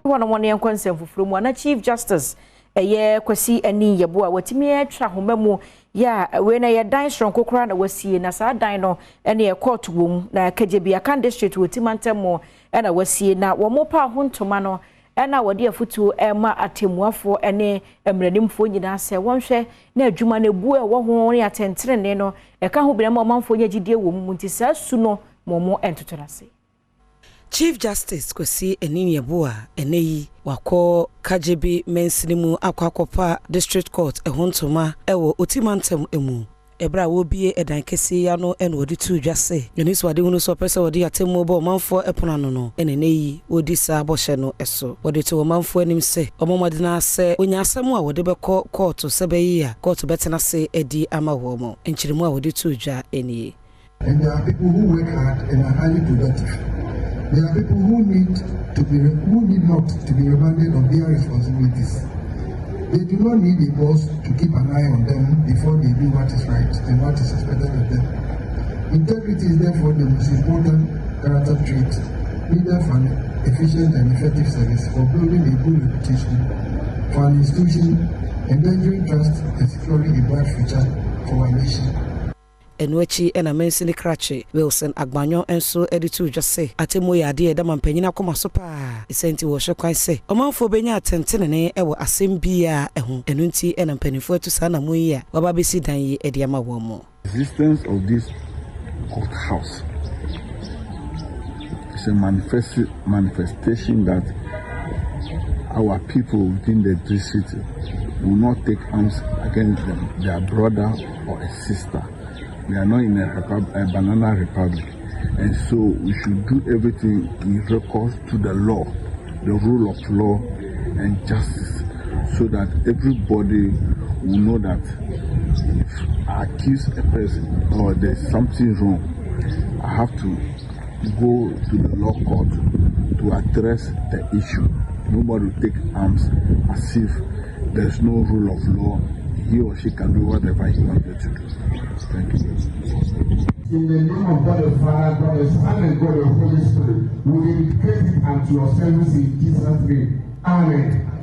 One young consent from one Chief Justice a year Kasee any Yabua watimi atwa homemu ya we na ye dan stronko kra na wasie na sa dan no ene ye court wom na Kadjebi akan district wotimantemo ena wasie na wo mopa hontoma no ena wode afutu ema atemuafo ene emranimfo nyina se wonhwe na adwuma na bu e wo ho ne atentrene no e ka ho bere ma manfo nyagidie wo mu nti sa su no momo entotorase. Chief Justice Kasee Eninyebua eneyi wako Kadjebi mensinimu akwakopa District Court ehontoma ewo otimantem emu ebra wo bie edan kese ya no ene odi tu dwase yonis wade hunu so pese wode atemu bo manfo eponano no eneyi odi sa bohye no eso wode to manfo anim se omomode na se onya asem a wode bekọ court sebeyi a court betena se edi ama wo mo enchirimu a wode tu dwa eniye. And there are people who work hard and are highly productive. There are people who need not to be reminded of their responsibilities. They do not need a boss to keep an eye on them before they do what is right and what is expected of them. Integrity is therefore the most important character trait needed for an efficient and effective service for building a good reputation for an institution, engendering trust and securing a bright future for our nation. Enwechi ena mensini krache Wilson Agbanyo enso editu dwase atemo ya ade eda mampanyina koma so pa isenti wo hwekwan se omanfo benya atentene ne ewo asem bia eho enunti ena mpanifo atu sana muyi a waba besi dan yi ede ama wo mo. Existence of this courthouse is a manifestation that our people within the district will not take arms against them, their brother or a sister. We are not in a banana republic, and so we should do everything in recourse to the law, the rule of law and justice, so that everybody will know that if I accuse a person or there's something wrong, I have to go to the law court to address the issue. Nobody will take arms as if there's no rule of law. He or she can do whatever he wanted to do. Thank you. In the name of God the Father, God the Son, and God the Holy Spirit, we dedicate it unto your service in Jesus' name. Amen.